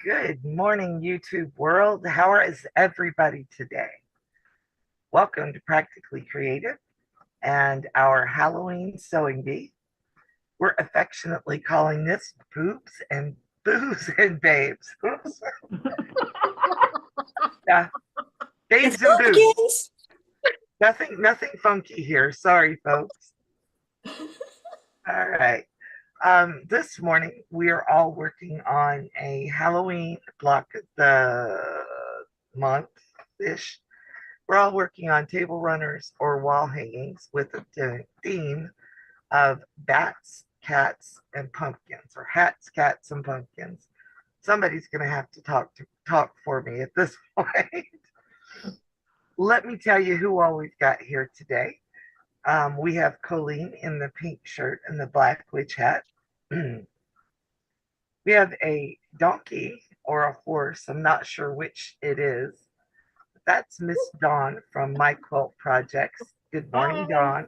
Good morning, YouTube world. How is everybody today? Welcome to Practically Creative and our Halloween sewing bee. We're affectionately calling this Boobs and Booze and Babes. Oops. Yeah, babes and boobs. Nothing funky here. Sorry, folks. All right. This morning we are all working on a Halloween block of the month ish. We're all working on table runners or wall hangings with a theme of bats, cats, and pumpkins, or hats, cats, and pumpkins. Somebody's going to have to talk for me at this point. Let me tell you who all we've got here today. We have Coleen in the pink shirt and the black witch hat. We have a donkey or a horse. I'm not sure which it is. That's Miss Dawn from My Quilt Projects. Good morning, Dawn.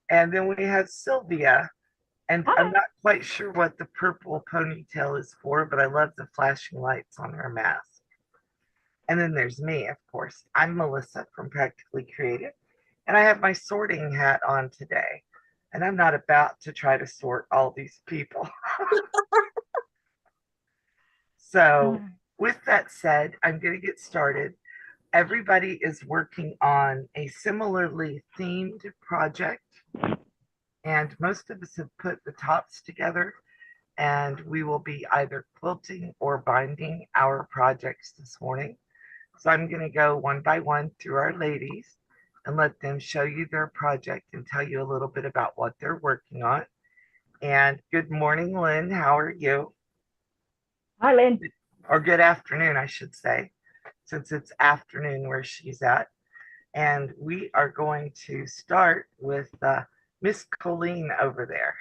And then we have Sylvia. And I'm not quite sure what the purple ponytail is for, but I love the flashing lights on her mask. And then there's me, of course. I'm Melissa from Practically Creative. And I have my sorting hat on today. And I'm not about to try to sort all these people. So with that said, I'm going to get started. Everybody is working on a similarly themed project. And most of us have put the tops together. And we will be either quilting or binding our projects this morning. So I'm going to go one by one through our ladies and let them show you their project and tell you a little bit about what they're working on. And good morning, Lynn. How are you? Hi, Lynn. Or good afternoon, I should say, since it's afternoon where she's at. And we are going to start with Miss Coleen over there.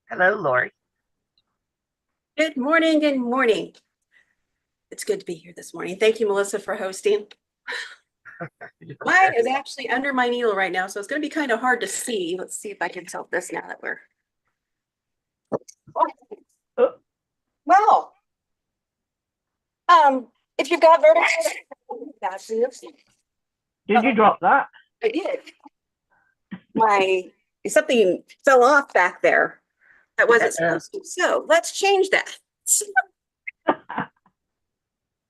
Hello, Lori. Good morning. Good morning. It's good to be here this morning. Thank you, Melissa, for hosting. Mine is actually under my needle right now, so it's going to be kind of hard to see. Let's see if I can tilt this now that we're. Well, if you've got vertical, that's it. Did you drop that? I did. Something fell off back there. That wasn't supposed to. So let's change that.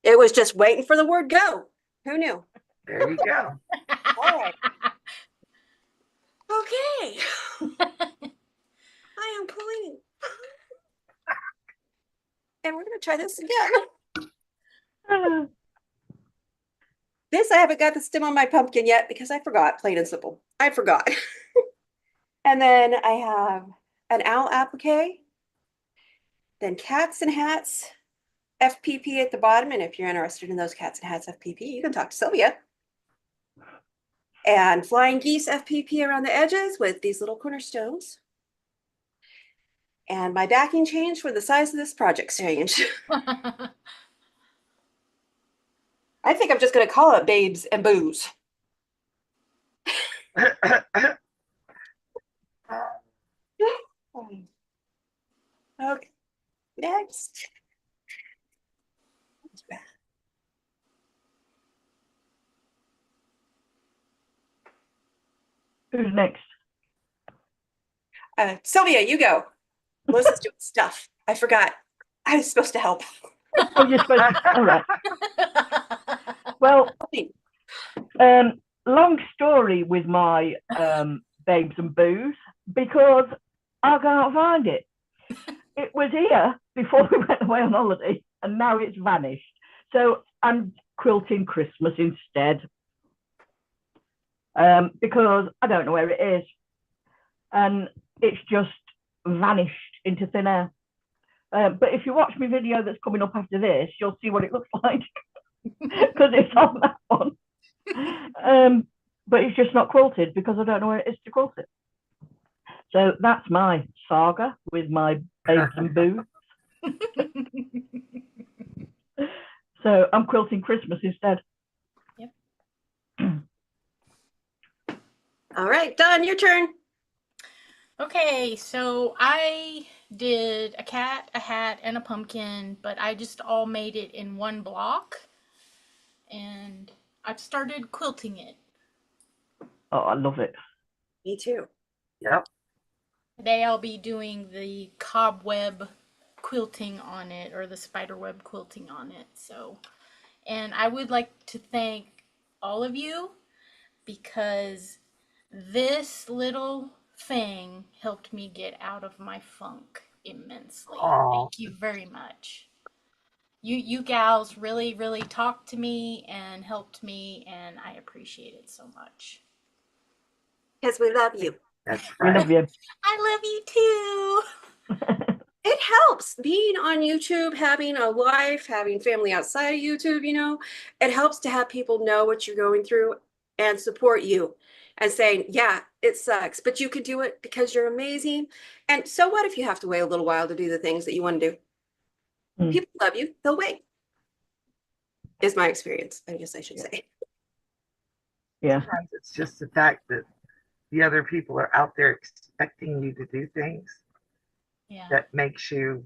It was just waiting for the word go. Who knew? There you go. All right. Okay. I am Coleen. And we're going to try this again. This, I haven't got the stem on my pumpkin yet because I forgot, plain and simple. I forgot. And then I have an owl applique, then cats and hats, FPP at the bottom. And if you're interested in those cats and hats FPP, you can talk to Sylvia. And flying geese FPP around the edges with these little cornerstones. And my backing changed when the size of this project changed. I think I'm just going to call it Babes and Booze. Okay, next. Who's next? Sylvia, you go. Melissa's doing stuff. I forgot. I was supposed to help. Oh, you're supposed to. All right. Well, long story with my babes and booze because I can't find it. It was here before we went away on holiday, and now it's vanished. So I'm quilting Christmas instead because I don't know where it is, and it's just vanished into thin air. But if you watch my video that's coming up after this, you'll see what it looks like because it's on that one. But it's just not quilted because I don't know where it is to quilt it. So that's my saga with my babes and booze. So I'm quilting Christmas instead. Yep. All right, Dawn, your turn. Okay, so I did a cat, a hat, and a pumpkin, but I just all made it in one block. And I've started quilting it. Oh, I love it. Me too. Yep. Today I'll be doing the cobweb quilting on it, or the spiderweb quilting on it. So, and I would like to thank all of you because this little thing helped me get out of my funk immensely. Aw. Thank you very much. You gals really talked to me and helped me, and I appreciate it so much. Because we love you. That's We love right. you. I love you too. It helps being on YouTube, having a life, having family outside of YouTube, you know, it helps to have people know what you're going through and support you and saying, yeah, it sucks, but you can do it because you're amazing. And so what if you have to wait a little while to do the things that you want to do? Mm. People love you, they'll wait. Is my experience, I guess I should say. Yeah. Sometimes it's just the fact that the other people are out there expecting you to do things Yeah. that makes you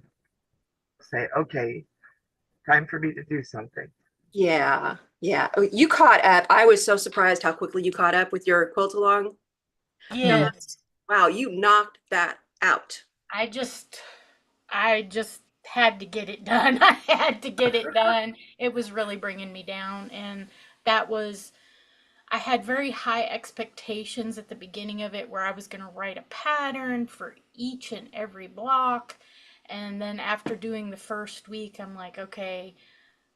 say, okay, time for me to do something. Yeah, yeah. Oh, you caught up. I was so surprised how quickly you caught up with your quilt along. Yes. Wow, you knocked that out. I just had to get it done. I had to get it done. It was really bringing me down, and that was I had very high expectations at the beginning of it where I was going to write a pattern for each and every block. And then after doing the first week, I'm like, okay,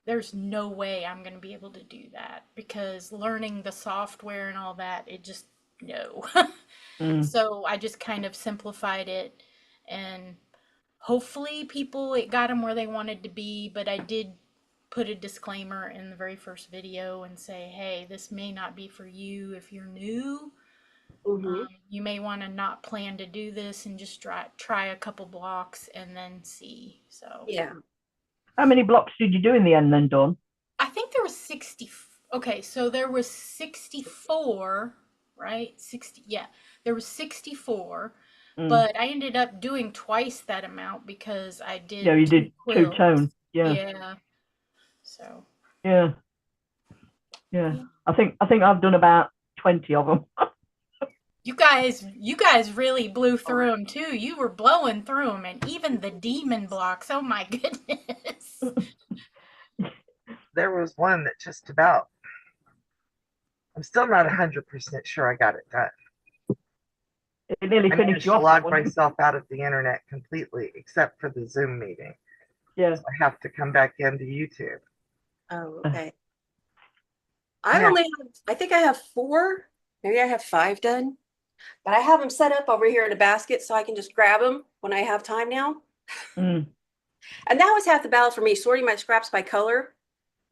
there's no way I'm going to be able to do that because learning the software and all that, it just, no. Mm. So I just kind of simplified it, and hopefully people, it got them where they wanted to be, but I did put a disclaimer in the very first video and say, hey, this may not be for you if you're new. Mm-hmm. You may want to not plan to do this and just try a couple blocks and then see. So Yeah. How many blocks did you do in the end then, Dawn? I think there was 60. Okay, so there was 64, right? 60. Yeah, there was 64. Mm. But I ended up doing twice that amount because I did Yeah, you did quilts. two-tone. Yeah. Yeah. So. Yeah. Yeah. I think I've done about 20 of them. You guys really blew through them too. You were blowing through them, and even the demon blocks. Oh my goodness! There was one that just about, I'm still not 100% sure I got it done. It nearly I finished managed you to off. log myself out of the internet completely, except for the Zoom meeting. Yeah. So I have to come back into YouTube. Oh, okay. I think I have 4, maybe I have 5 done, but I have them set up over here in a basket so I can just grab them when I have time now. Mm. And that was half the battle for me, sorting my scraps by color,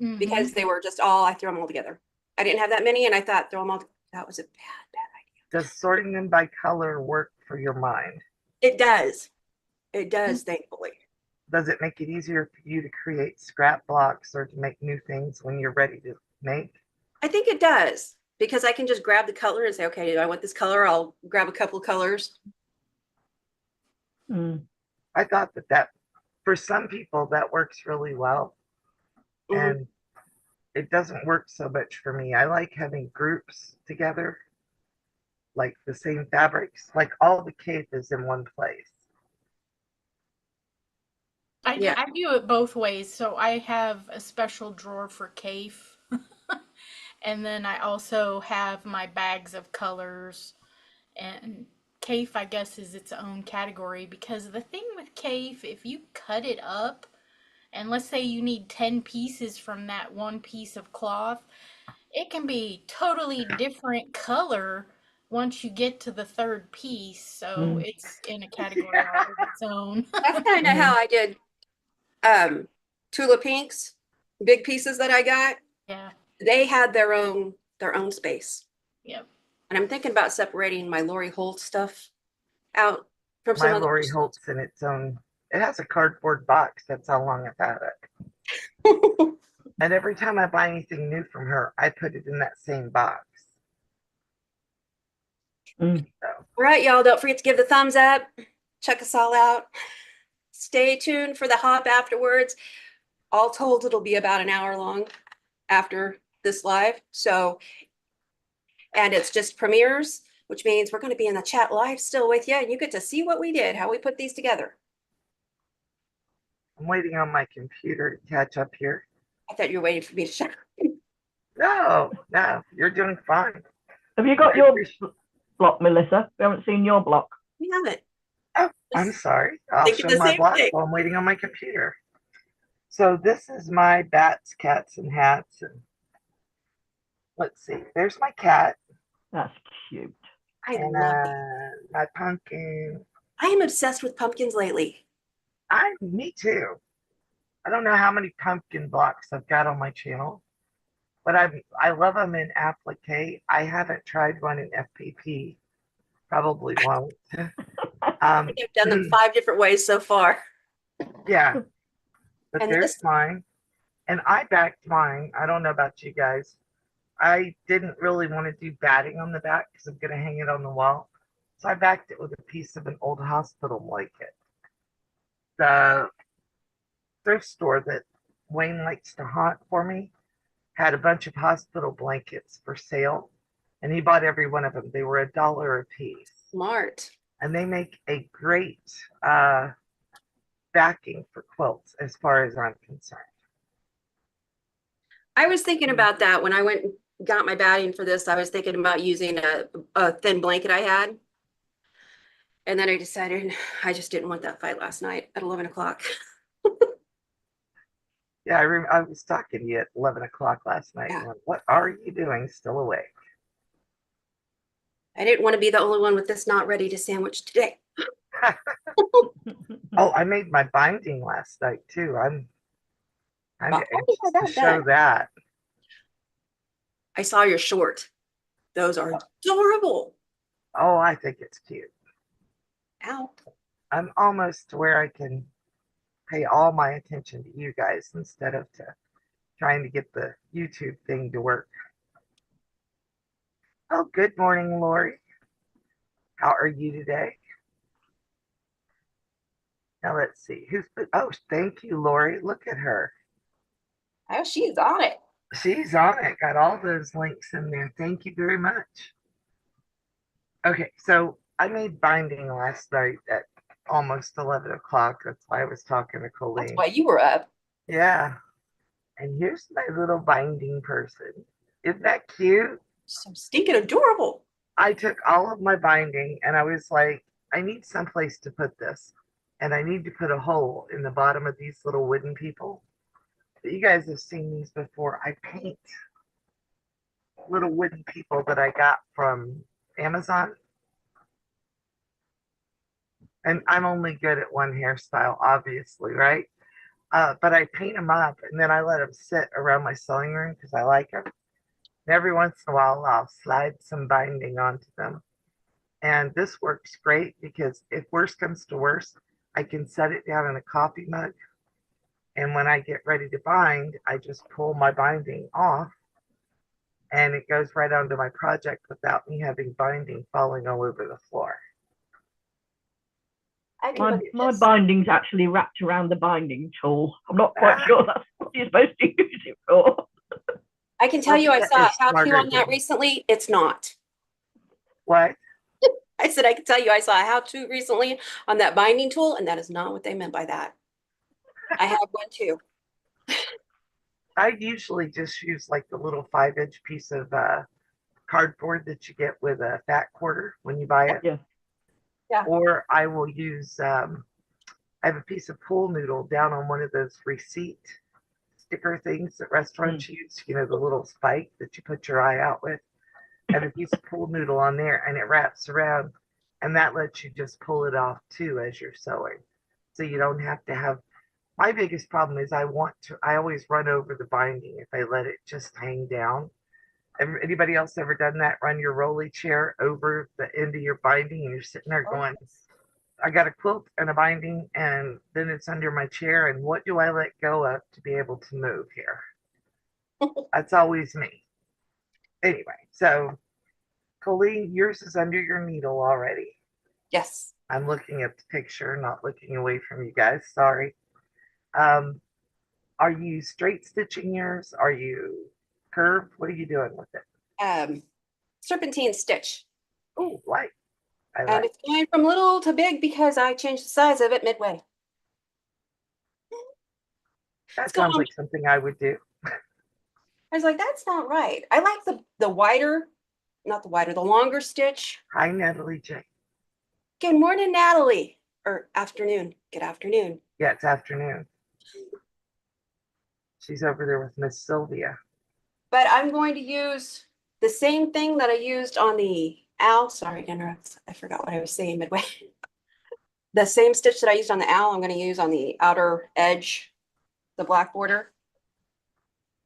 Mhm. because they were just I threw them all together. I didn't have that many, and I thought throw them all. That was a bad idea. Does sorting them by color work for your mind? It does. It does, thankfully. Does it make it easier for you to create scrap blocks or to make new things when you're ready to make? I think it does, because I can just grab the color and say, okay, do I want this color? I'll grab a couple of colors. Mm. I thought that for some people that works really well. Mhm. And it doesn't work so much for me. I like having groups together, like the same fabrics, like all the cape is in one place. Yeah. I do it both ways. So I have a special drawer for Cafe, and then I also have my bags of colors. And Cafe, I guess, is its own category because the thing with Cafe, if you cut it up, and let's say you need 10 pieces from that one piece of cloth, it can be totally different color once you get to the third piece. So it's in a category all of its own. That's kind of how I did Tula Pinks, big pieces that I got. Yeah. They had their own space. Yep. And I'm thinking about separating my Lori Holt stuff out from some My other Lori Holt's in its own, it has a cardboard box. That's how long I've had it. And every time I buy anything new from her, I put it in that same box. Mm. So, All right, y'all, don't forget to give the thumbs up. Check us all out. Stay tuned for the hop afterwards. All told, it'll be about an hour long after this live. So, and it's just premieres, which means we're going to be in the chat live still with you, and you get to see what we did, how we put these together. I'm waiting on my computer to catch up here. I thought you were waiting for me to shut up. No, you're doing fine. Have you got your block, Melissa? We haven't seen your block. We haven't. Oh, I'm sorry. I'll show my block while I'm waiting on my computer. So this is my bats, cats, and hats. And let's see. There's my cat. That's cute. I love my pumpkin. I am obsessed with pumpkins lately. Me too. I don't know how many pumpkin blocks I've got on my channel, but I love them in applique. I haven't tried one in FPP. Probably won't. I've done them 5 different ways so far. Yeah, but and there's mine, and I backed mine. I don't know about you guys. I didn't really want to do batting on the back because I'm going to hang it on the wall. So I backed it with a piece of an old hospital blanket. The thrift store that Wayne likes to haunt for me had a bunch of hospital blankets for sale, and he bought every one of them. They were $1 a piece. Smart. And they make a great backing for quilts as far as I'm concerned. I was thinking about that when I went and got my batting for this. I was thinking about using a thin blanket I had. And then I decided I just didn't want that fight last night at 11 o'clock. Yeah, I was talking to you at 11 o'clock last night. Yeah. Like, what are you doing still awake? I didn't want to be the only one with this not ready to sandwich today. Oh, I made my binding last night too. I'm anxious to show that. I saw your short. Those are adorable. Oh, I think it's cute. Ow. I'm almost to where I can pay all my attention to you guys instead of trying to get the YouTube thing to work. Oh, good morning, Lori. How are you today? Now let's see. Oh, thank you, Lori. Look at her. Oh, she's on it. She's on it. Got all those links in there. Thank you very much. Okay, so I made binding last night at almost 11 o'clock. That's why I was talking to Coleen. That's why you were up. Yeah. And here's my little binding person. Isn't that cute? So stinking adorable. I took all of my binding and I was like, I need someplace to put this. And I need to put a hole in the bottom of these little wooden people. You guys have seen these before. I paint little wooden people that I got from Amazon. And I'm only good at one hairstyle, obviously, right? But I paint them up and then I let them sit around my sewing room because I like them. And every once in a while, I'll slide some binding onto them. And this works great because if worst comes to worst, I can set it down in a coffee mug. And when I get ready to bind, I just pull my binding off and it goes right onto my project without me having binding falling all over the floor. My binding's actually wrapped around the binding tool. I'm not quite sure that's what you're supposed to use it for. I can tell you I saw a how-to on that recently. It's not. What? I said I can tell you I saw a how-to recently on that binding tool, and that is not what they meant by that. I have one too. I usually just use like the little 5-inch piece of cardboard that you get with a fat quarter when you buy it. Yeah. Yeah. Or I will use, I have a piece of pool noodle down on one of those receipt sticker things that restaurants use, you know, the little spike that you put your eye out with. I have a piece of pool noodle on there and it wraps around and that lets you just pull it off too as you're sewing. So you don't have to have, my biggest problem is I always run over the binding if I let it just hang down. Anybody else ever done that? Run your rolly chair over the end of your binding and you're sitting there going, I got a quilt and a binding and then it's under my chair and what do I let go of to be able to move here? That's always me. Anyway, so Colleen, yours is under your needle already. Yes. I'm looking at the picture, not looking away from you guys. Sorry. Um, are you straight stitching yours? Are you curved? What are you doing with it? Serpentine stitch. Oh, light. I And like. it's going from little to big because I changed the size of it midway. It's That going sounds on. like something I would do. I was like, that's not right. I like the wider, not the wider, the longer stitch. Hi, Natalie J. Good morning, Natalie. Or afternoon. Good afternoon. Yeah, it's afternoon. She's over there with Miss Sylvia. But I'm going to use the same thing that I used on the owl. Sorry to interrupt. I forgot what I was saying midway. The same stitch that I used on the owl, I'm going to use on the outer edge, the black border.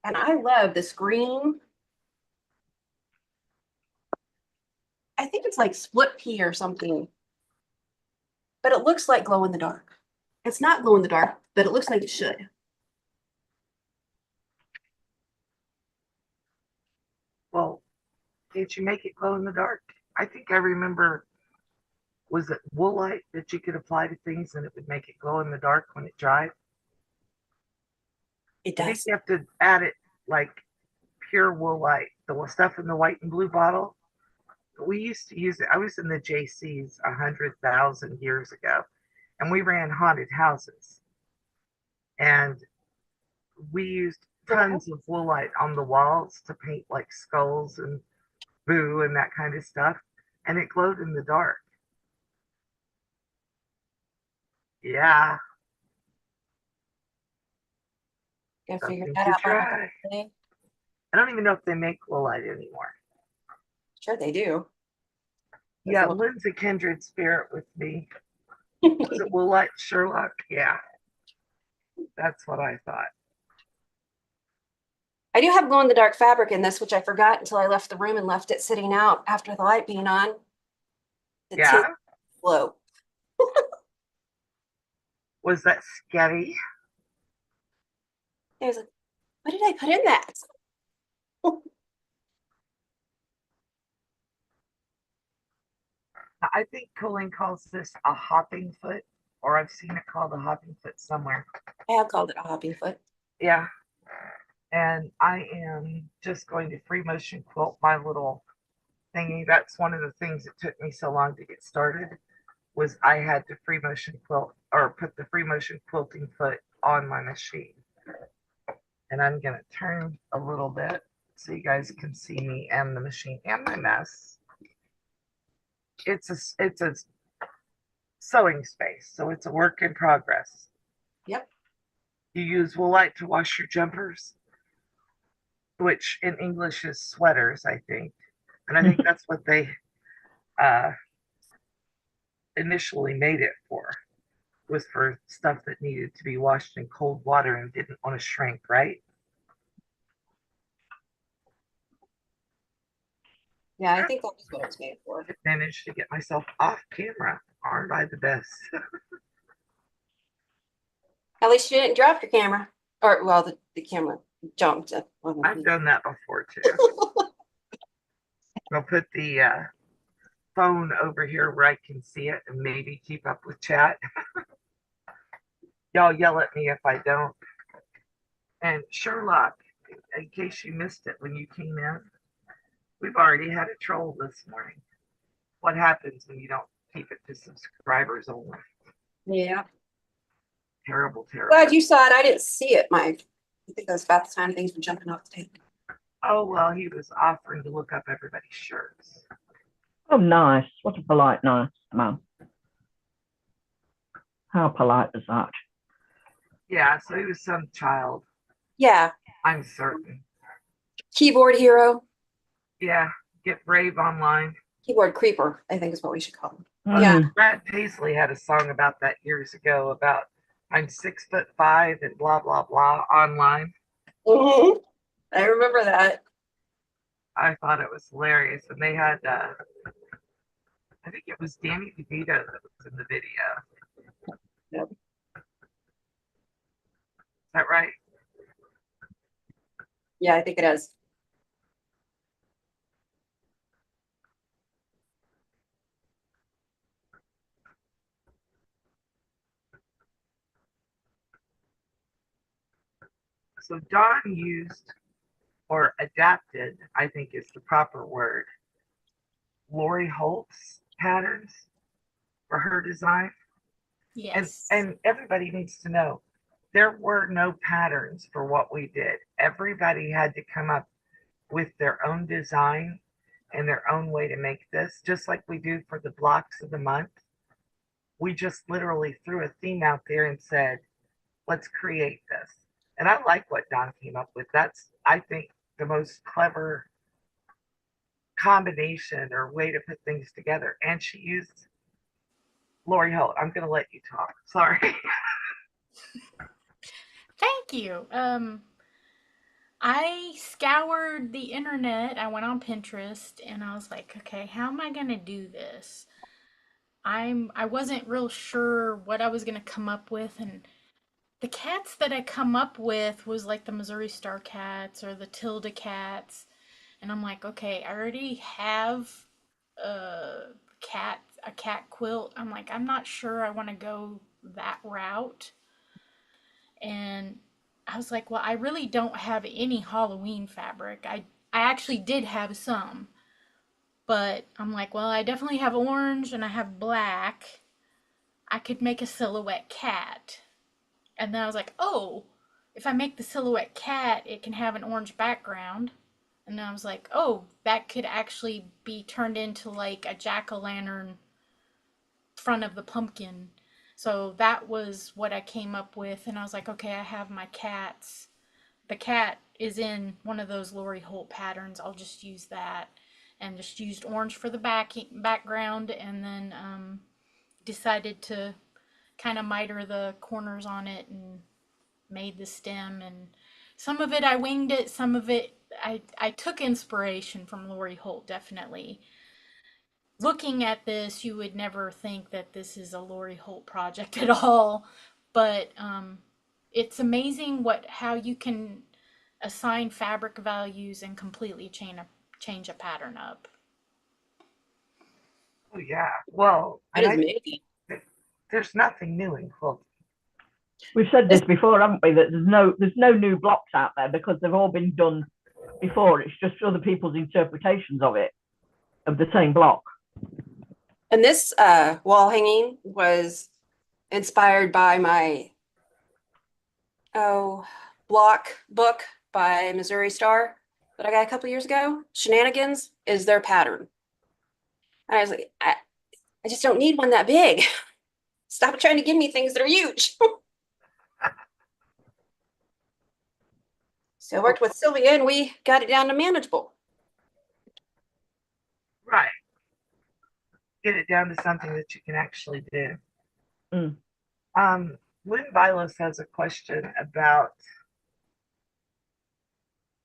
And I love this green. I think it's like split pea or something. But it looks like glow in the dark. It's not glow in the dark, but it looks like it should. Well, can't you make it glow in the dark? I think I remember, was it woolite that you could apply to things and it would make it glow in the dark when it dried? It I think does. you have to add it like pure woolite, the stuff in the white and blue bottle. We used to use it. I was in the JCs 100,000 years ago, and we ran haunted houses, and we used tons of woolite on the walls to paint like skulls and boo and that kind of stuff, and it glowed in the dark. Yeah, Gotta figure something that to out by try. today. I don't even know if they make woolite anymore. Sure they do. Yeah, Lynn's a kindred spirit with me. Was it woolite Sherlock? Yeah, that's what I thought. I do have glow in the dark fabric in this, which I forgot until I left the room and left it sitting out after the light being on. The Yeah, tint glow. was that scary? I was like, what did I put in that? I think Coleen calls this a hopping foot, or I've seen it called a hopping foot somewhere. I have called it a hopping foot. Yeah, and I am just going to free motion quilt my little thingy. That's one of the things that took me so long to get started, was I had to free motion quilt or put the free motion quilting foot on my machine. And I'm gonna turn a little bit so you guys can see me and the machine and my mess. It's a sewing space, so it's a work in progress. Yep. You use woolite to wash your jumpers, which in English is sweaters, I think. And I think that's what they uh, initially made it for, was for stuff that needed to be washed in cold water and didn't want to shrink, right? Yeah, I think that was what it was made for. I managed to get myself off camera. Aren't I the best? At least you didn't drop your camera. Or, well, the camera jumped. I've done that before too. I'll put the phone over here where I can see it and maybe keep up with chat. Y'all yell at me if I don't. And Sherlock, in case you missed it when you came in, we've already had a troll this morning. What happens when you don't keep it to subscribers only? Yeah. Terrible, terrible. Glad you saw it. I didn't see it, Mike. I think that was about the time things were jumping off the table. Oh, well, he was offering to look up everybody's shirts. Oh, nice. What a polite, nice man. How polite is that? Yeah, so he was some child. Yeah. I'm certain. Keyboard hero. Yeah, get brave online. Keyboard creeper, I think is what we should call him. Yeah. Brad Paisley had a song about that years ago about I'm 6'5" and blah, blah, blah online. Mm-hmm. I remember that. I thought it was hilarious. And they had, I think it was Danny DeVito that was in the video. Yep. Is that right? Yeah, I think it is. So Dawn used or adapted, I think is the proper word, Lori Holt's patterns for her design. Yes. And everybody needs to know there were no patterns for what we did. Everybody had to come up with their own design and their own way to make this, just like we do for the blocks of the month. We just literally threw a theme out there and said, let's create this. And I like what Don came up with. That's, I think, the most clever combination or way to put things together. And she used Lori Holt. I'm going to let you talk. Sorry. Thank you. I scoured the internet. I went on Pinterest and I was like, okay, how am I gonna do this? I wasn't real sure what I was gonna come up with, and the cats that I come up with was like the Missouri Star cats or the Tilda cats, and I'm like, okay, I already have a cat quilt. I'm like, I'm not sure I want to go that route. And I was like, well, I really don't have any Halloween fabric. I actually did have some, but I'm like, well, I definitely have orange and I have black. I could make a silhouette cat. And then I was like, oh, if I make the silhouette cat, it can have an orange background. And then I was like, oh, that could actually be turned into like a jack-o'-lantern front of the pumpkin. So that was what I came up with. And I was like, okay, I have my cats. The cat is in one of those Lori Holt patterns. I'll just use that. And just used orange for the background, and then decided to kind of miter the corners on it and made the stem. And some of it I winged it, some of it I took inspiration from Lori Holt, definitely. Looking at this, you would never think that this is a Lori Holt project at all, but it's amazing how you can assign fabric values and completely change a pattern up. Oh, yeah. Well, That is amazing. There's nothing new in quilting. We've said this before, haven't we? That there's no new blocks out there because they've all been done before. It's just other people's interpretations of it, of the same block. And this wall hanging was inspired by my block book by Missouri Star that I got a couple years ago. Shenanigans is their pattern. And I was like, I just don't need one that big. Stop trying to give me things that are huge. So I worked with Sylvia and we got it down to manageable. Right. Get it down to something that you can actually do. Lynn Vilas has a question about,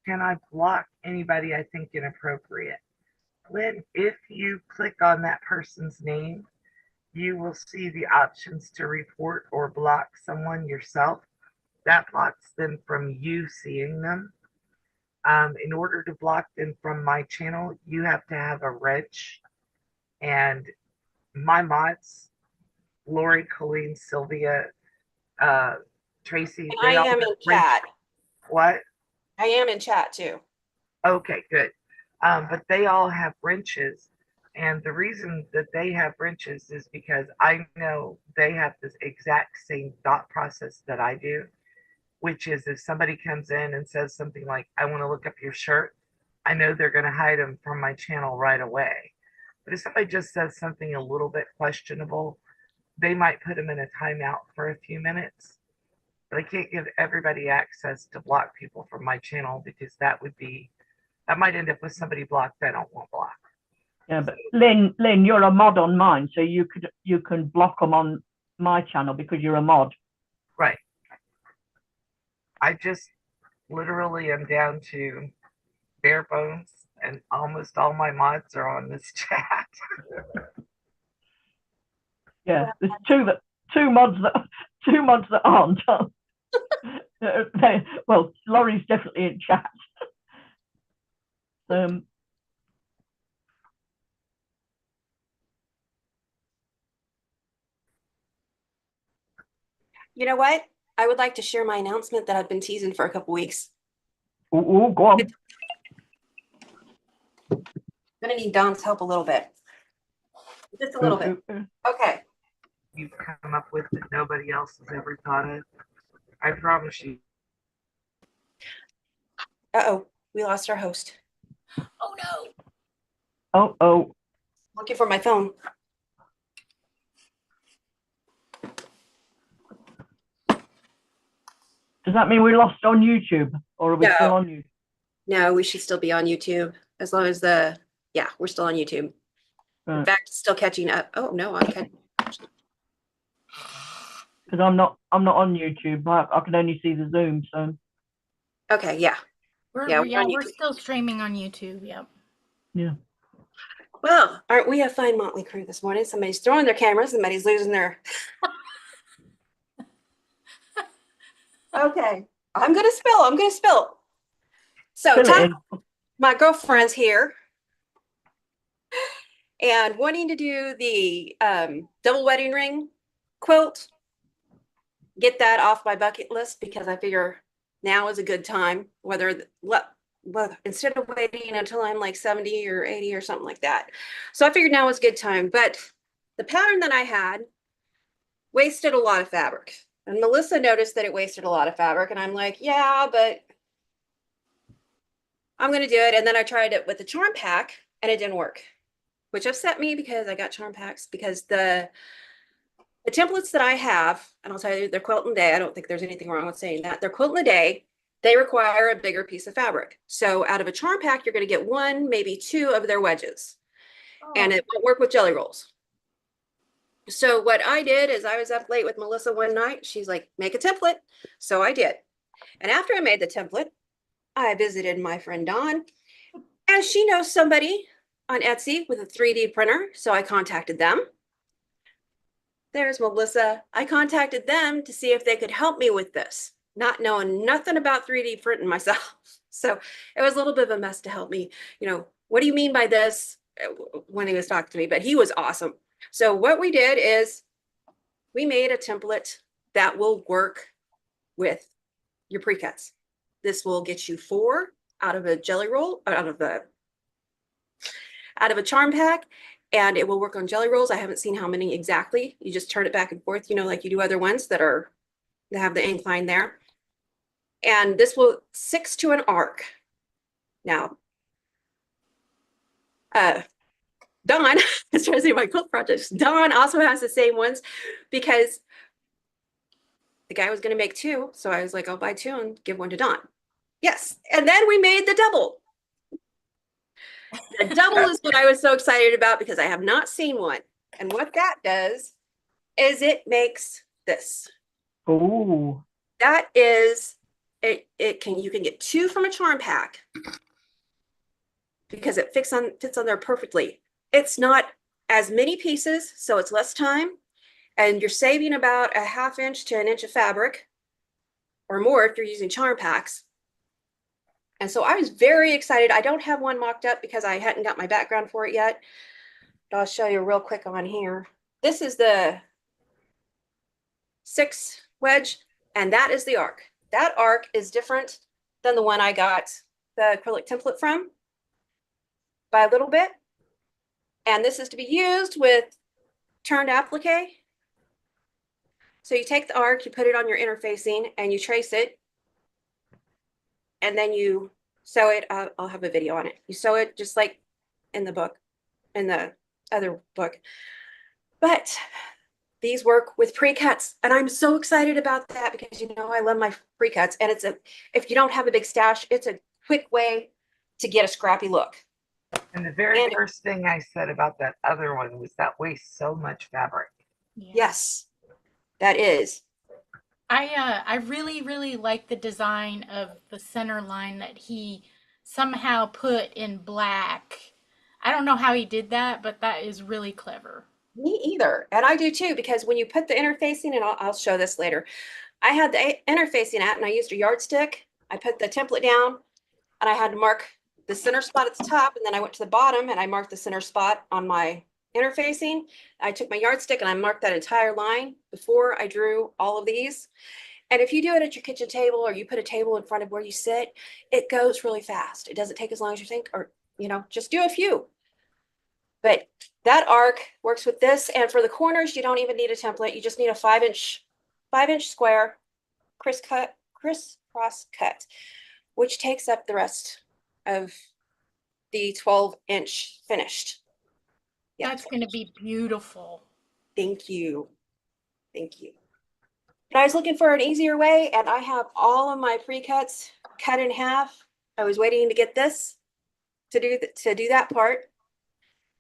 can I block anybody I think inappropriate? Lynn, if you click on that person's name, you will see the options to report or block someone yourself. That blocks them from you seeing them. In order to block them from my channel, you have to have a reg. And my mods, Lori, Coleen, Sylvia, Tracy, and I am in chat. What? I am in chat too. Okay, good. But they all have wrenches. And the reason that they have wrenches is because I know they have this exact same thought process that I do, which is if somebody comes in and says something like, I want to look up your shirt, I know they're going to hide them from my channel right away. But if somebody just says something a little bit questionable, they might put them in a timeout for a few minutes. But I can't give everybody access to block people from my channel because that might end up with somebody blocked I don't want blocked. Yeah, but Lynn, you're a mod on mine, so you can block them on my channel because you're a mod. Right. I just literally am down to bare bones, and almost all my mods are on this chat. Yeah, there's two mods that aren't. Well, Laurie's definitely in chat. You know what? I would like to share my announcement that I've been teasing for a couple weeks. Ooh, go on. I'm gonna need Don's help a little bit. Just a little bit. Okay. You've come up with that nobody else has ever thought of. I promise you. Uh-oh, we lost our host. Oh no. Oh. Looking for my phone. Does that mean we lost on YouTube, or are we still on YouTube? No, we should still be on YouTube as long as yeah, we're still on YouTube. Right. In fact, still catching up. Oh no, I'm catching. Because I'm not on YouTube. I can only see the Zoom. So. Okay, yeah. We're still streaming on YouTube. Yep. Yeah. Well, aren't we a fine motley crew this morning? Somebody's throwing their cameras, somebody's losing their. Okay, I'm gonna spill. So my girlfriend's here and wanting to do the double wedding ring quilt. Get that off my bucket list because I figure now is a good time, instead of waiting until I'm like 70 or 80 or something like that. So I figured now is a good time, but the pattern that I had wasted a lot of fabric. And Melissa noticed that it wasted a lot of fabric. And I'm like, yeah, but I'm going to do it. And then I tried it with the charm pack and it didn't work, which upset me because I got charm packs because the templates that I have, and I'll tell you, they're quilt and day. I don't think there's anything wrong with saying that. They're quilt and day. They require a bigger piece of fabric. So out of a charm pack, you're going to get one, maybe two of their wedges. Oh. And it won't work with jelly rolls. So what I did is I was up late with Melissa one night. She's like, make a template. So I did. And after I made the template, I visited my friend Dawn, and she knows somebody on Etsy with a 3D printer. So I contacted them. There's Melissa. I contacted them to see if they could help me with this, not knowing nothing about 3D printing myself. So it was a little bit of a mess to help me. You know, what do you mean by this? When he was talking to me, but he was awesome. So what we did is we made a template that will work with your pre-cuts. This will get you 4 out of a jelly roll, out of a charm pack, and it will work on jelly rolls. I haven't seen how many exactly. You just turn it back and forth, you know, like you do other ones that have the incline there. And this will 6 to an arc. Now, Dawn, as far as my quilt projects, Dawn also has the same ones because the guy was going to make 2. So I was like, I'll buy 2 and give 1 to Dawn. Yes. And then we made the double. The double is what I was so excited about because I have not seen one. And what that does is it makes this. Oh. That is, you can get 2 from a charm pack because it fits on there perfectly. It's not as many pieces, so it's less time. And you're saving about a 1/2 inch to 1 inch of fabric or more if you're using charm packs. And so I was very excited. I don't have one mocked up because I hadn't got my background for it yet. But I'll show you real quick on here. This is the 6 wedge, and that is the arc. That arc is different than the one I got the acrylic template from by a little bit. And this is to be used with turned applique. So you take the arc, you put it on your interfacing, and you trace it. And then you sew it. I'll have a video on it. You sew it just like in the book, in the other book. But these work with pre-cuts. And I'm so excited about that because, you know, I love my pre-cuts. And if you don't have a big stash, it's a quick way to get a scrappy look. And the very first thing I said about that other one was that wastes so much fabric. Yes, that is. I really, really like the design of the center line that he somehow put in black. I don't know how he did that, but that is really clever. Me either. And I do too, because when you put the interfacing, and I'll show this later, I had the interfacing at and I used a yardstick. I put the template down and I had to mark the center spot at the top, and then I went to the bottom and I marked the center spot on my interfacing. I took my yardstick and I marked that entire line before I drew all of these. And if you do it at your kitchen table or you put a table in front of where you sit, it goes really fast. It doesn't take as long as you think, or, just do a few. But that arc works with this. And for the corners, you don't even need a template. You just need a 5-inch square crisscross cut, which takes up the rest of the 12-inch finished. Yeah, that's going to be beautiful. Thank you. Thank you. But I was looking for an easier way, and I have all of my pre-cuts cut in half. I was waiting to get this to do that part.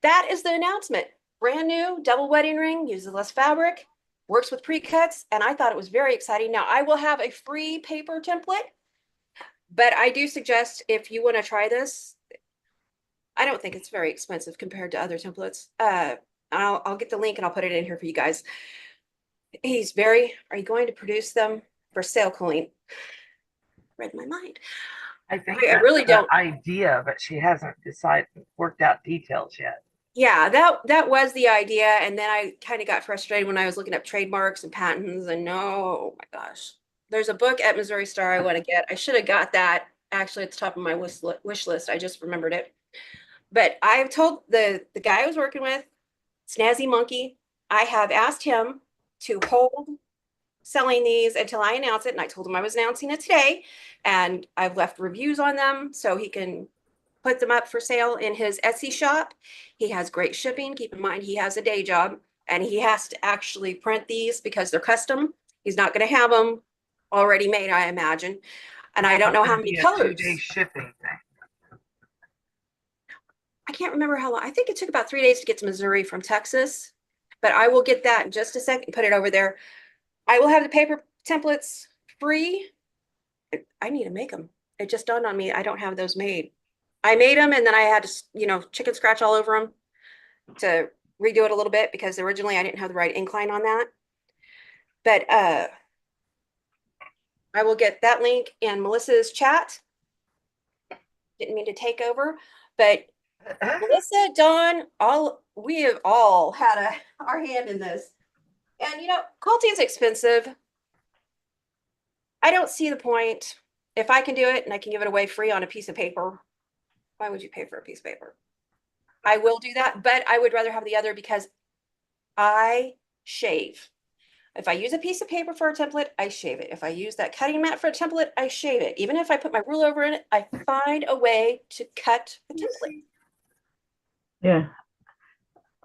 That is the announcement. Brand new double wedding ring, uses less fabric, works with pre-cuts, and I thought it was very exciting. Now, I will have a free paper template, but I do suggest if you want to try this, I don't think it's very expensive compared to other templates. I'll get the link and I'll put it in here for you guys. Are you going to produce them for sale, Coleen? Read my mind. I think I really don't. Idea, but she hasn't worked out details yet. Yeah, that was the idea. And then I kind of got frustrated when I was looking up trademarks and patents, and oh my gosh, there's a book at Missouri Star I want to get. I should have got that actually at the top of my wish list. I just remembered it. But I've told the guy I was working with, Snazzy Monkey, I have asked him to hold selling these until I announce it. And I told him I was announcing it today. And I've left reviews on them so he can put them up for sale in his Etsy shop. He has great shipping. Keep in mind, he has a day job and he has to actually print these because they're custom. He's not going to have them already made, I imagine. And I don't know how many colors. 2-day shipping thing. I can't remember how long. I think it took about 3 days to get to Missouri from Texas, but I will get that in just a second, put it over there. I will have the paper templates free. I need to make them. It just dawned on me, I don't have those made. I made them and then I had to, chicken scratch all over them to redo it a little bit because originally I didn't have the right incline on that. But I will get that link in Melissa's chat. Didn't mean to take over, but Melissa, Dawn, we have all had our hand in this. And quilting is expensive. I don't see the point. If I can do it and I can give it away free on a piece of paper, why would you pay for a piece of paper? I will do that, but I would rather have the other because I shave. If I use a piece of paper for a template, I shave it. If I use that cutting mat for a template, I shave it. Even if I put my ruler over in it, I find a way to cut the template. Yeah.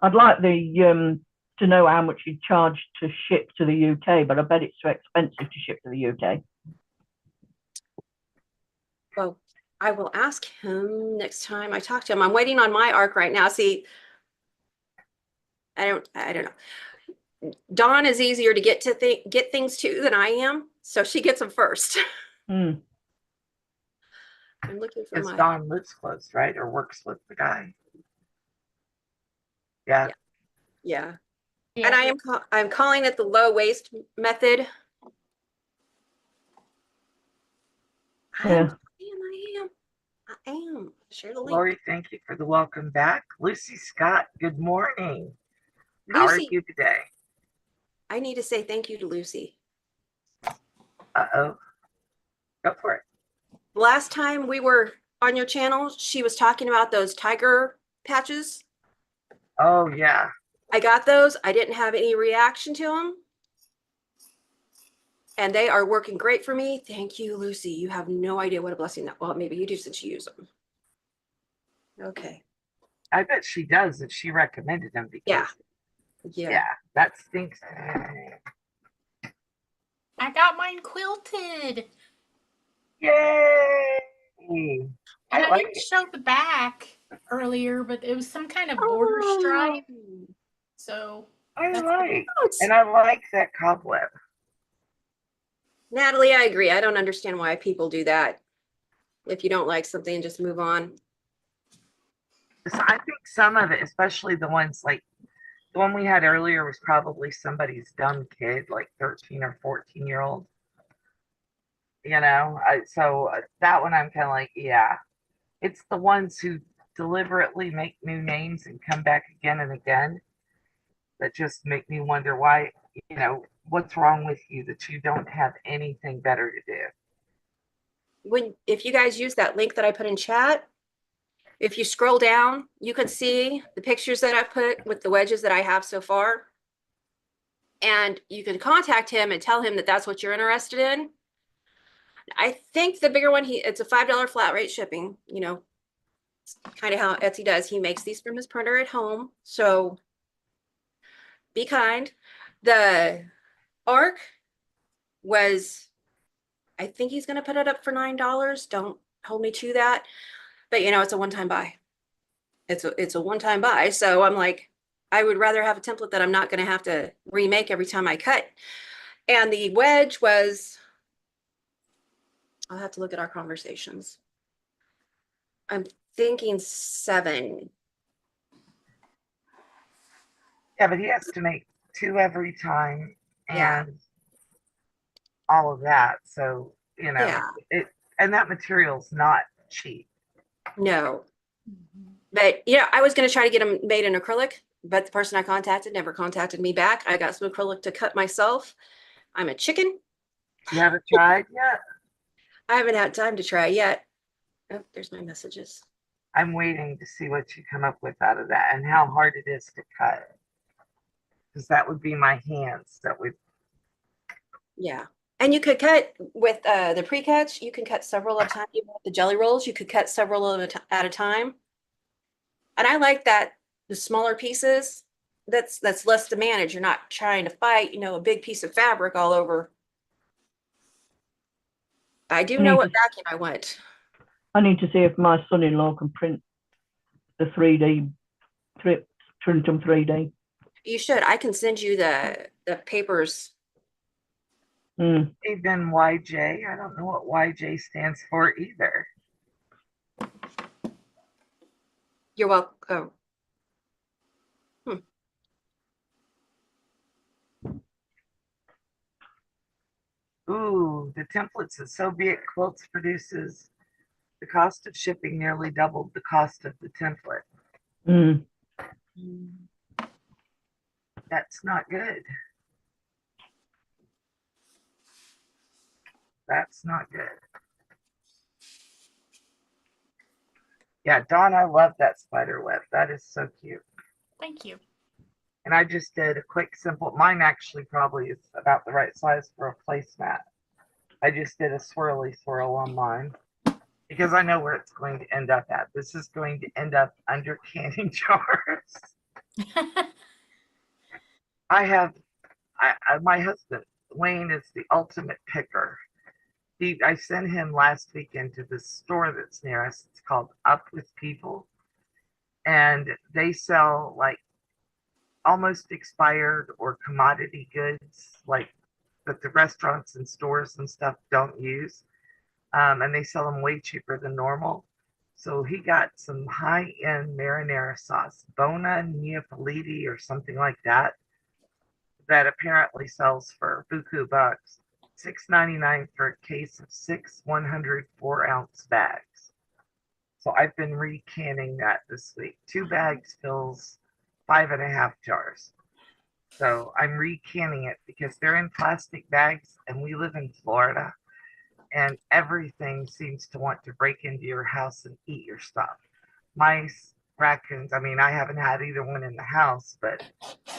I'd like to know how much you charge to ship to the UK, but I bet it's too expensive to ship to the UK. Well, I will ask him next time I talk to him. I'm waiting on my arc right now. See, I don't know. Dawn is easier to get things to than I am, so she gets them first. Mm. I'm looking for my. Dawn lives close, right, or works with the guy. Yeah. Yeah. And I'm calling it the low waste method. Yeah. I am. Share the link. Lori, thank you for the welcome back. Lucy Scott, good morning. Lucy, how are you today? I need to say thank you to Lucy. Uh-oh. Go for it. Last time we were on your channel, she was talking about those tiger patches. Oh, yeah. I got those. I didn't have any reaction to them. And they are working great for me. Thank you, Lucy. You have no idea what a blessing that. Well, maybe you do since you use them. Okay. I bet she does if she recommended them. Because, yeah, that stinks. I got mine quilted. Yay! And I didn't show the back earlier, but it was some kind of border stripe. So I like that cobweb. Natalie, I agree. I don't understand why people do that. If you don't like something, just move on. So I think some of it, especially the ones like the one we had earlier, was probably somebody's dumb kid, like 13 or 14-year-old. So that one I'm kind of like, yeah. It's the ones who deliberately make new names and come back again and again that just make me wonder why, what's wrong with you that you don't have anything better to do. If you guys use that link that I put in chat, if you scroll down, you could see the pictures that I put with the wedges that I have so far. And you can contact him and tell him that that's what you're interested in. I think the bigger one, it's a $5 flat rate shipping, kind of how Etsy does. He makes these from his printer at home. So be kind. The arc was, I think he's going to put it up for $9. Don't hold me to that. But it's a one-time buy. It's a one-time buy. So I'm like, I would rather have a template that I'm not going to have to remake every time I cut. And the wedge was, I'll have to look at our conversations. I'm thinking 7. Yeah, but he has to make 2 every time and Yeah. all of that. So, Yeah. and that material's not cheap. No. But I was going to try to get them made in acrylic, but the person I contacted never contacted me back. I got some acrylic to cut myself. I'm a chicken. You haven't tried yet? I haven't had time to try yet. Oh, there's my messages. I'm waiting to see what you come up with out of that and how hard it is to cut. Because that would be my hands. That would. Yeah. And you could cut with the pre-cuts. You can cut several at a time. Even with the jelly rolls, you could cut several at a time. And I like that the smaller pieces, that's less to manage. You're not trying to fight, a big piece of fabric all over. I do know what vacuum I want. I need to see if my son-in-law can print the 3D strips, print them 3D. You should. I can send you the papers. Mm. Even YJ. I don't know what YJ stands for either. You're welcome. Ooh, the templates that Soviet Quilts produces, the cost of shipping nearly doubled the cost of the template. Mm. That's not good. That's not good. Yeah, Dawn, I love that spider web. That is so cute. Thank you. And I just did a quick, simple, mine actually probably is about the right size for a placemat. I just did a swirly swirl on mine because I know where it's going to end up at. This is going to end up under canning jars. My husband, Wayne, is the ultimate picker. I sent him last weekend to this store that's near us. It's called Up with People. And they sell like almost expired or commodity goods, like that the restaurants and stores and stuff don't use. And they sell them way cheaper than normal. So he got some high-end marinara sauce, Bona Neapoliti or something like that, that apparently sells for buku bucks. $6.99 for a case of 6 104-ounce bags. So I've been recanning that this week. 2 bags fills 5.5 jars. So I'm recanning it because they're in plastic bags and we live in Florida and everything seems to want to break into your house and eat your stuff. Mice, raccoons, I haven't had either one in the house, but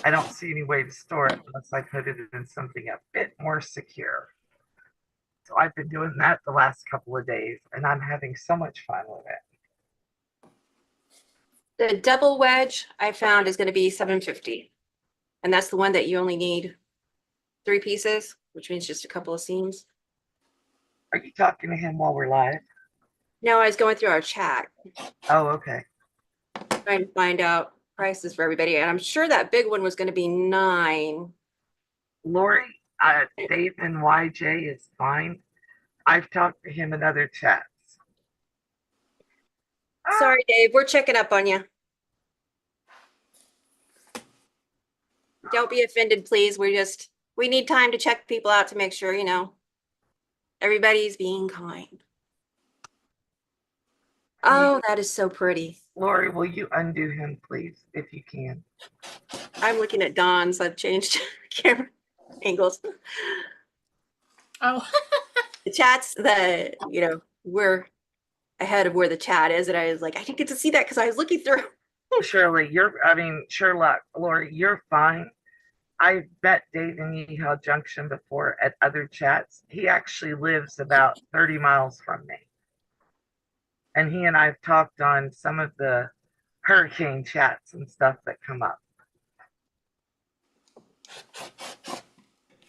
I don't see any way to store it unless I put it in something a bit more secure. So I've been doing that the last couple of days and I'm having so much fun with it. The double wedge I found is going to be $7.50. And that's the one that you only need 3 pieces, which means just a couple of seams. Are you talking to him while we're live? No, I was going through our chat. Oh, okay. Trying to find out prices for everybody. And I'm sure that big one was going to be $9. Lori, Dave and YJ is fine. I've talked to him in other chats. Sorry, Dave. We're checking up on you. Don't be offended, please. We need time to check people out to make sure, everybody's being kind. Oh, that is so pretty. Lori, will you undo him, please, if you can? I'm looking at Dawn's. I've changed camera angles. Oh, The chat's we're ahead of where the chat is, and I was like, I didn't get to see that because I was looking through. Shirley, Sherlock, Lori, you're fine. I met Dave in Yeehaw Junction before at other chats. He actually lives about 30 miles from me. And he and I have talked on some of the hurricane chats and stuff that come up.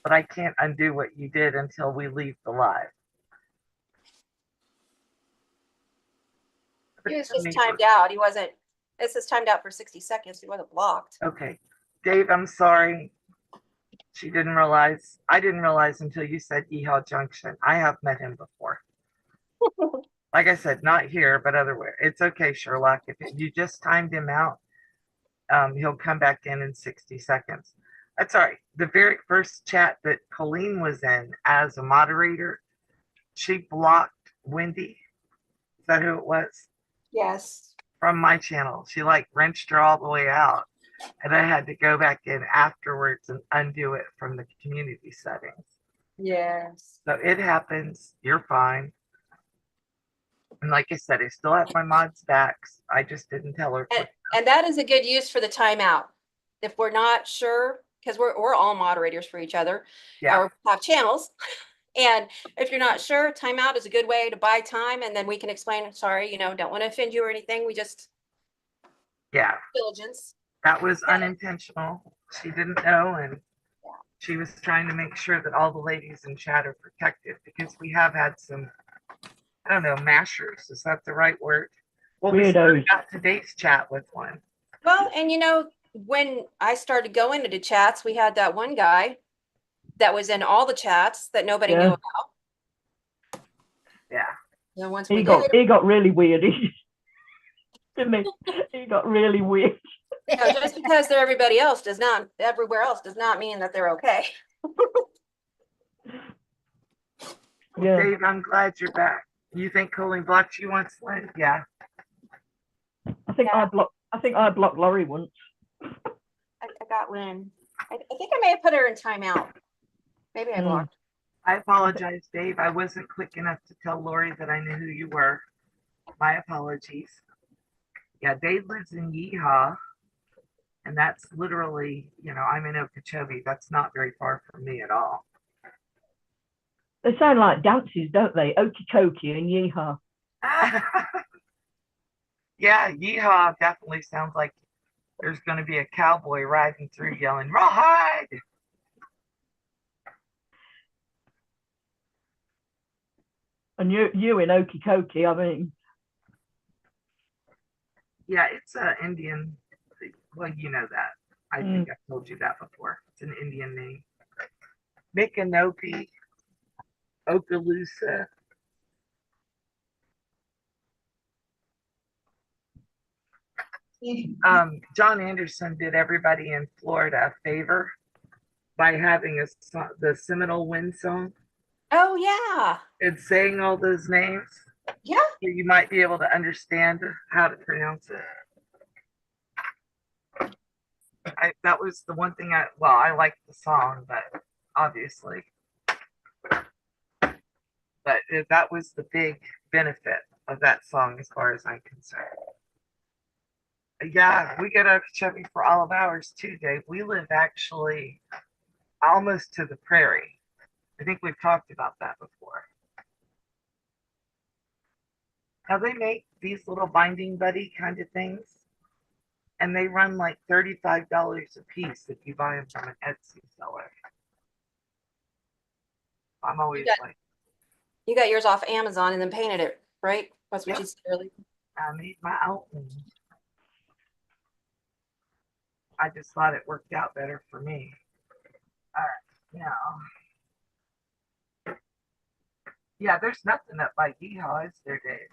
But I can't undo what you did until we leave the live. He was just timed out. He wasn't, this is timed out for 60 seconds. He wasn't blocked. Okay. Dave, I'm sorry. I didn't realize until you said Yeehaw Junction. I have met him before. Like I said, not here, but otherwhere. It's okay, Sherlock. If you just timed him out, he'll come back in 60 seconds. That's all right. The very first chat that Coleen was in as a moderator, she blocked Wendy. Is that who it was? Yes. From my channel. She like wrenched her all the way out. And I had to go back in afterwards and undo it from the community settings. Yes. So it happens. You're fine. And like I said, I still have my mods backs. I just didn't tell her. And that is a good use for the timeout. If we're not sure, because we're all moderators for each other, or have channels. And if you're not sure, timeout is a good way to buy time, and then we can explain, sorry, don't want to offend you or anything. We just diligence. That was unintentional. She didn't know, and she was trying to make sure that all the ladies in chat are protected, because we have had some, I don't know, mashers. Is that the right word? Well, we got today's chat with one. Well, and when I started going into chats, we had that one guy that was in all the chats that nobody knew about. Yeah. And once he got really weird. He got really weird. Just because they're everywhere else does not mean that they're okay. Dave, I'm glad you're back. You think Coleen blocked you once, Lynn? Yeah. I think I blocked Lori once. I got Lynn. I think I may have put her in timeout. Maybe I blocked. I apologize, Dave. I wasn't quick enough to tell Lori that I knew who you were. My apologies. Yeah, Dave lives in Yeehaw. And that's literally, I'm in Okeechobee. That's not very far from me at all. They sound like dances, don't they? Okeechobee and Yeehaw. Yeah, Yeehaw definitely sounds like there's going to be a cowboy riding through yelling, "Rawhide!" And you in Okeechobee, I mean. Yeah, it's an Indian. Well, you know that. I think I've told you that before. It's an Indian name. Micanopy, Okaloosa. John Anderson did everybody in Florida a favor by having the Seminole Wind song. Oh, yeah. And saying all those names. Yeah. So you might be able to understand how to pronounce it. That was the one thing I liked the song, but obviously. But that was the big benefit of that song as far as I'm concerned. Yeah, we get Okeechobee for all of ours too, Dave. We live actually almost to the prairie. I think we've talked about that before. Now they make these little binding buddy kind of things. And they run like $35 a piece if you buy them from an Etsy seller. I'm always you got yours off Amazon and then painted it, right? That's what you said earlier. I made my outline. I just thought it worked out better for me. All right, now. Yeah, there's nothing up by Yeehaw, is there, Dave?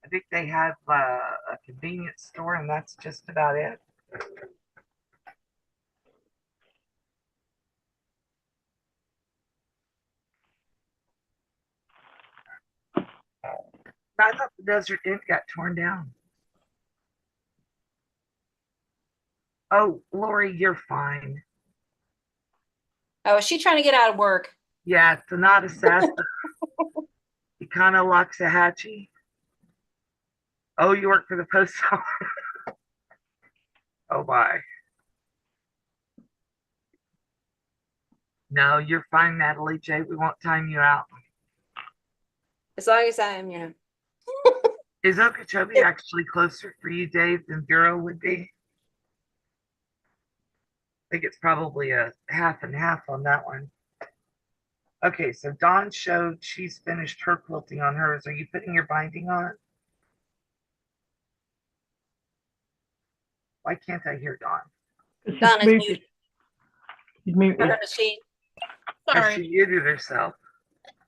I think they have a convenience store, and that's just about it. I thought the Desert Inn got torn down. Oh, Lori, you're fine. Oh, is she trying to get out of work? Yeah, it's not assassin. Econo Loxahatchee. Oh, you work for the post office. Oh my. No, you're fine, Natalie J. We won't time you out. As long as I'm, Is Okeechobee actually closer for you, Dave, than Bureau would be? I think it's probably a half and half on that one. Okay, so Dawn showed she's finished her quilting on hers. Are you putting your binding on? Why can't I hear Dawn? Dawn is muted. She's muted. Has Sorry. she muted herself?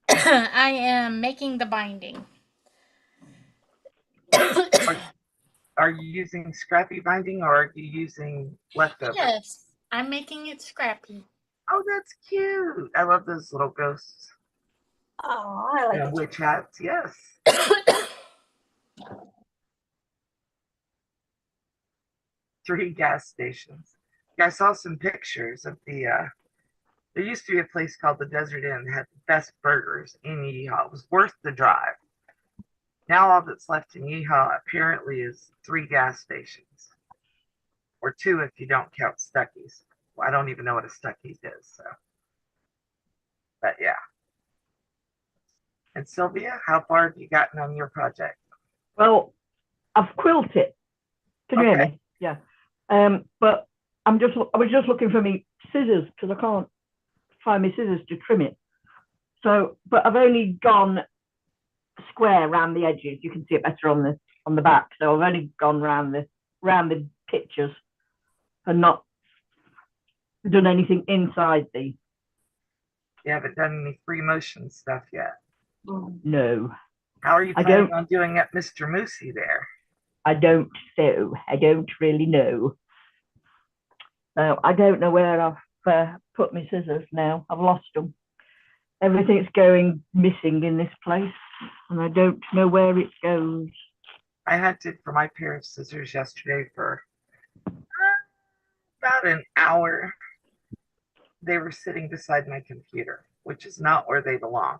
I am making the binding. Are you using scrappy binding or are you using leftover? Yes, I'm making it scrappy. Oh, that's cute. I love those little ghosts. Oh, I like it. Witch hats, yes. 3 gas stations. Yeah, I saw some pictures of the there used to be a place called the Desert Inn that had the best burgers in Yeehaw. It was worth the drive. Now all that's left in Yeehaw apparently is 3 gas stations. Or 2 if you don't count Stuckey's. Well, I don't even know what a Stuckey's is, so. But yeah. And Sylvia, how far have you gotten on your project? Well, I've quilted. Can you hear me? Yeah. But I was just looking for me scissors because I can't find me scissors to trim it. So, but I've only gone square around the edges. You can see it better on the back. So I've only gone round the pictures and not done anything inside the. You haven't done any free motion stuff yet. No. How are you planning on doing at Mr. Moosey there? I don't really know. I don't know where I've put my scissors now. I've lost them. Everything's going missing in this place, and I don't know where it goes. I hunted for my pair of scissors yesterday for about an hour. They were sitting beside my computer, which is not where they belong.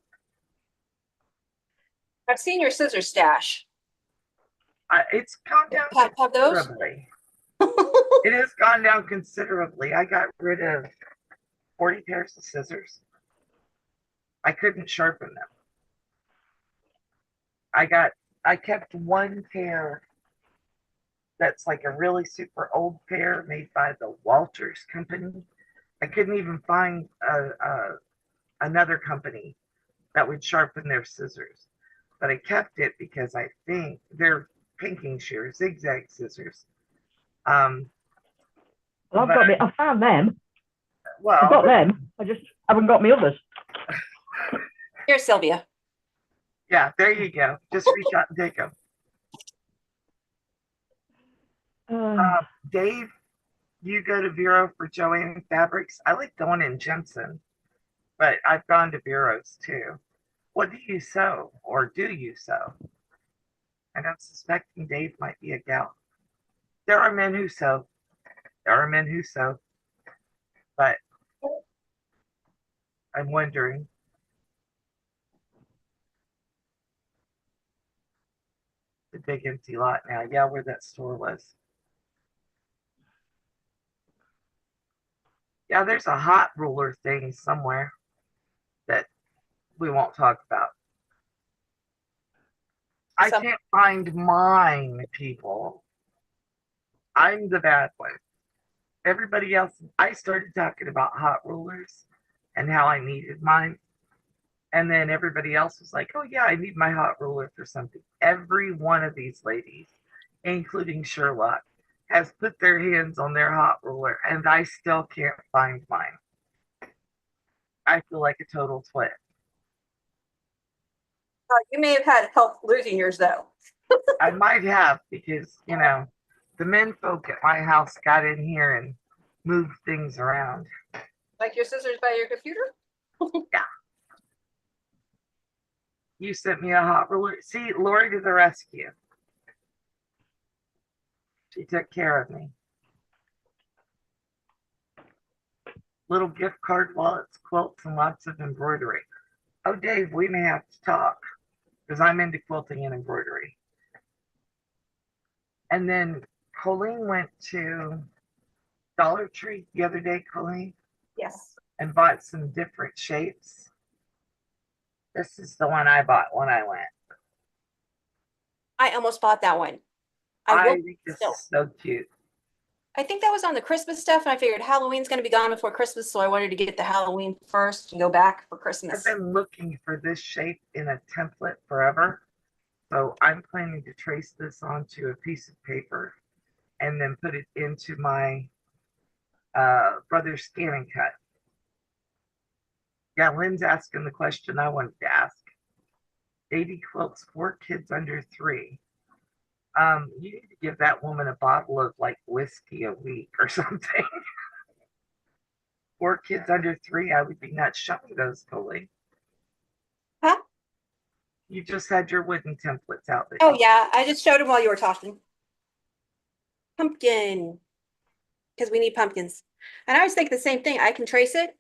I've seen your scissor stash. It's gone down considerably. It has gone down considerably. I got rid of 40 pairs of scissors. I couldn't sharpen them. I kept 1 pair that's like a really super old pair made by the Walters company. I couldn't even find another company that would sharpen their scissors. But I kept it because I think they're pinking shears, zigzag scissors. Well, I found them. Well, I've got them. I just haven't got me others. Here's Sylvia. Yeah, there you go. Just reach out and take them. Dave, you go to Vero for Joanne Fabrics. I like going in Jensen, but I've gone to Vero's too. What do you sew, or do you sew? And I'm suspecting Dave might be a gal. There are men who sew. But I'm wondering. The big empty lot now. Yeah, where that store was. Yeah, there's a hot ruler thing somewhere that we won't talk about. I can't find mine, people. I'm the bad one. Everybody else, I started talking about hot rulers and how I needed mine. And then everybody else was like, oh, yeah, I need my hot ruler for something. Every one of these ladies, including Sherlock, has put their hands on their hot ruler, and I still can't find mine. I feel like a total twit. You may have had help losing yours, though. I might have, because, the men folk at my house got in here and moved things around. Like your scissors by your computer? Yeah. You sent me a hot ruler. See, Lori to the rescue. She took care of me. Little gift card wallets, quilts, and lots of embroidery. Oh, Dave, we may have to talk because I'm into quilting and embroidery. And then Coleen went to Dollar Tree the other day, Coleen, Yes. and bought some different shapes. This is the one I bought when I went. I almost bought that one. I will think this still. is so cute. I think that was on the Christmas stuff, and I figured Halloween's going to be gone before Christmas, so I wanted to get the Halloween first and go back for I've Christmas. been looking for this shape in a template forever. So I'm planning to trace this onto a piece of paper and then put it into my brother's scan and cut. Yeah, Lynn's asking the question I wanted to ask. Baby quilts, 4 kids under 3. You need to give that woman a bottle of like whiskey a week or something. 4 kids under 3, I would be nuts. Show me those, Coleen. Huh? You just had your wooden templates out there. Oh, yeah. I just showed them while you were talking. Pumpkin. Because we need pumpkins. And I was thinking the same thing. I can trace it.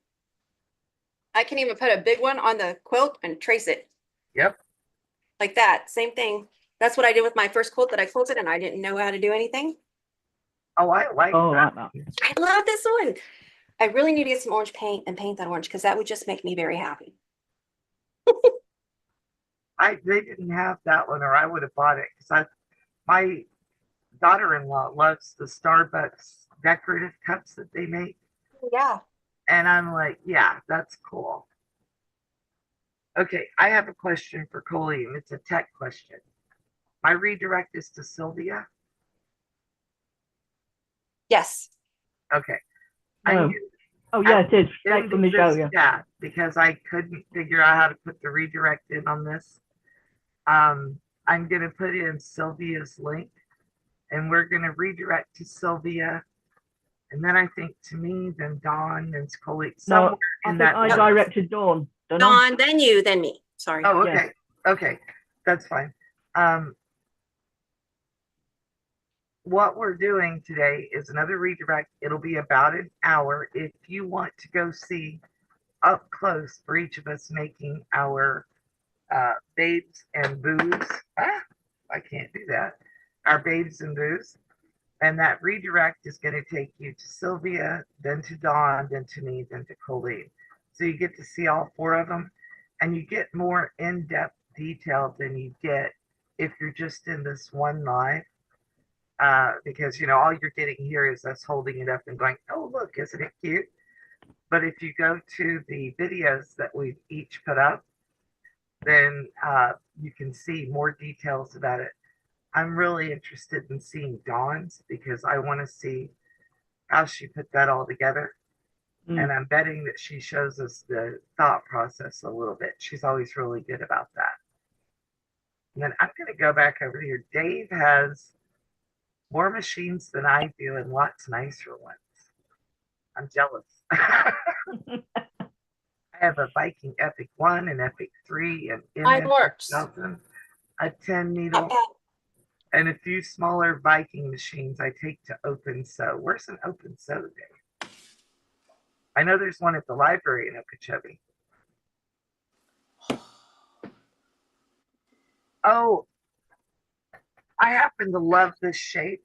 I can even put a big one on the quilt and trace it. Yep. Like that. Same thing. That's what I did with my first quilt that I quilted, and I didn't know how to do anything. Oh, I like like that. that. I love this one. I really need to get some orange paint and paint that orange because that would just make me very happy. They didn't have that one, or I would have bought it because my daughter-in-law loves the Starbucks decorative cups that they make. Yeah. And I'm like, yeah, that's cool. Okay, I have a question for Coleen. It's a tech question. My redirect is to Sylvia. Yes. Okay. No. Oh, yeah, it is. Straight from the show, yeah. Yeah, because I couldn't figure out how to put the redirect in on this. I'm going to put in Sylvia's link, and we're going to redirect to Sylvia. And then I think to me, then Dawn, then Coleen. No, I directed Dawn. Dawn, then you, then me. Sorry. Oh, okay. Yeah. Okay, that's fine. What we're doing today is another redirect. It'll be about an hour. If you want to go see up close for each of us making our babes and boos. I can't do that. Our babes and boos. And that redirect is going to take you to Sylvia, then to Dawn, then to me, then to Coleen. So you get to see all 4 of them, and you get more in-depth detail than you get if you're just in this one live. Because, all you're getting here is us holding it up and going, oh, look, isn't it cute? But if you go to the videos that we've each put up, then you can see more details about it. I'm really interested in seeing Dawn's because I want to see how she put that all together. And I'm betting that she shows us the thought process a little bit. She's always really good about that. And then I'm going to go back over here. Dave has more machines than I do and lots nicer ones. I'm jealous. I have a Viking Epic 1, an Epic 3, an MM1000, a 10 needle, and a few smaller Viking machines I take to Open Sew. Where's an Open Sew day? I know there's one at the library in Okeechobee. Oh, I happen to love this shape.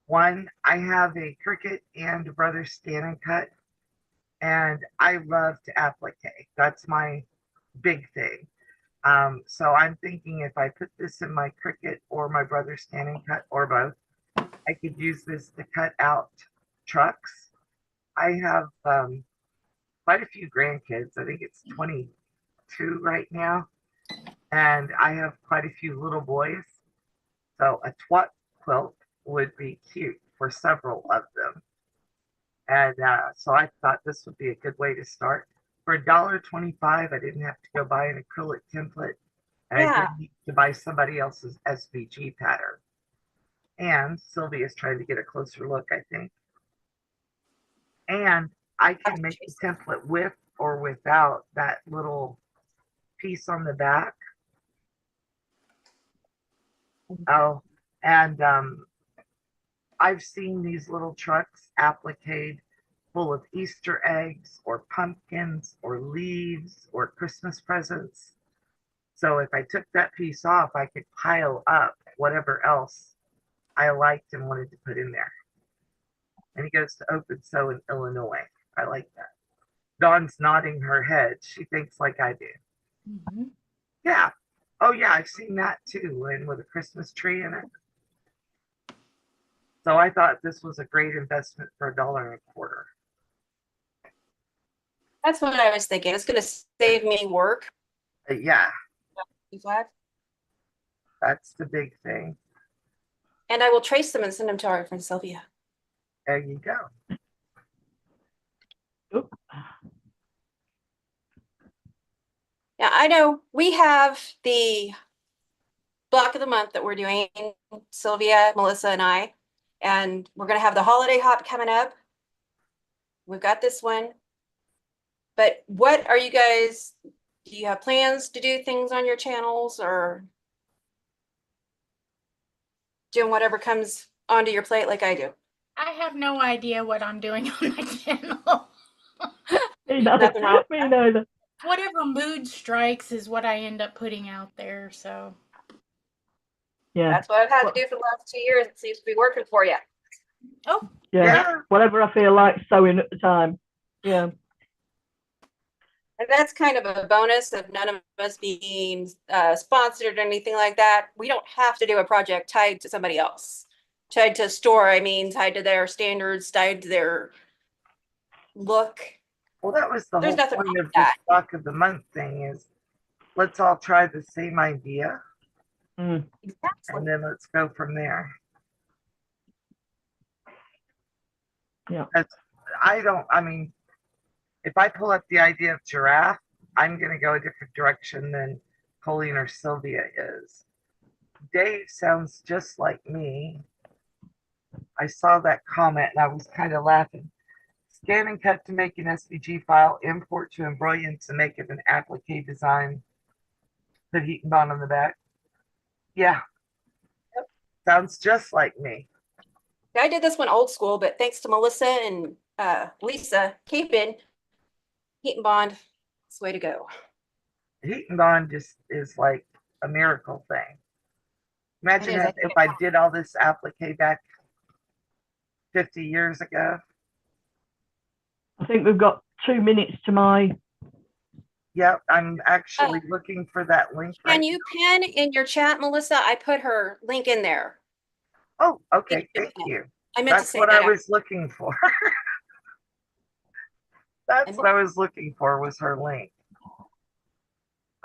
One, I have a Cricut and a Brother Scan and Cut, and I love to applique. That's my big thing. So I'm thinking if I put this in my Cricut or my Brother Scan and Cut or both, I could use this to cut out trucks. I have quite a few grandkids. I think it's 22 right now. And I have quite a few little boys. So a twat quilt would be cute for several of them. And so I thought this would be a good way to start. For $1.25, I didn't have to go buy an acrylic template. And I didn't need to buy somebody else's SVG pattern. And Sylvia's trying to get a closer look, I think. And I can make the template with or without that little piece on the back. Oh, and I've seen these little trucks appliqued full of Easter eggs or pumpkins or leaves or Christmas presents. So if I took that piece off, I could pile up whatever else I liked and wanted to put in there. And he goes to Open Sew in Illinois. I like that. Dawn's nodding her head. She thinks like I do. Mm-hmm. Yeah. Oh, yeah, I've seen that too, and with a Christmas tree in it. So I thought this was a great investment for $1.25. That's what I was thinking. It's going to save me work. Yeah, You glad? that's the big thing. And I will trace them and send them to our friend Sylvia. There you go. Oop. Now, I know we have the block of the month that we're doing, Sylvia, Melissa, and I, and we're going to have the holiday hop coming up. We've got this one. But what are you guys, do you have plans to do things on your channels or doing whatever comes onto your plate like I do? I have no idea what I'm doing on my channel. Me neither. Me neither. Whatever mood strikes is what I end up putting out there. So Yeah. That's what I've had to do for the last 2 years. It seems to be working for you. oh Yeah. Whatever I feel like sewing at the time. Yeah. And that's kind of a bonus of none of us being sponsored or anything like that. We don't have to do a project tied to somebody else. Tied to a store, I mean, tied to their standards, tied to their look. Well, that was the There's whole nothing point wrong of with this that. block of the month thing is let's all try the same idea Mm. Exactly. and then let's go from there. Yeah. I mean, if I pull up the idea of giraffe, I'm going to go a different direction than Coleen or Sylvia is. Dave sounds just like me. I saw that comment and I was kind of laughing. Scan and cut to make an SVG file, import to Embroidian to make it an applique design, put heat and bond on the back. Yeah, sounds just like me. I did this one old school, but thanks to Melissa and Lisa keeping heat and bond, it's the way to go. Heat and bond just is like a miracle thing. Imagine It is. if I did all this applique back 50 years ago. I think we've got 2 minutes to my. Yep, I'm actually looking for that link. Can you pin in your chat, Melissa? I put her link in there. Oh, okay, thank you. I meant That's to say what that. I was looking for. That's what I was looking for was her link.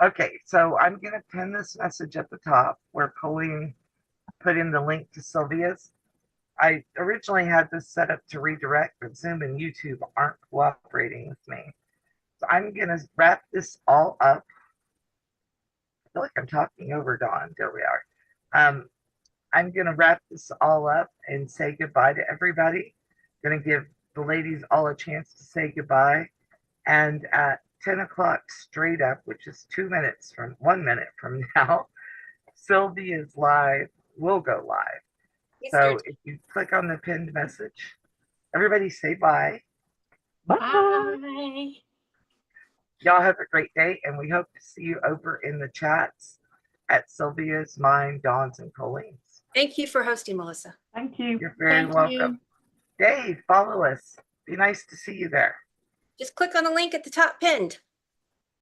Okay, so I'm going to pin this message at the top where Coleen put in the link to Sylvia's. I originally had this set up to redirect, but Zoom and YouTube aren't cooperating with me. So I'm going to wrap this all up. I feel like I'm talking over Dawn. There we are. I'm going to wrap this all up and say goodbye to everybody. Going to give the ladies all a chance to say goodbye. And at 10 o'clock straight up, which is 1 minute from now, Sylvia's live will go live. So if you click on the pinned message, everybody say bye. Bye. bye. Y'all have a great day, and we hope to see you over in the chats at Sylvia's, mine, Dawn's, and Coleen's. Thank you for hosting, Melissa. Thank you. You're very Thank welcome. you. Dave, follow us. Be nice to see you there. Just click on the link at the top pinned.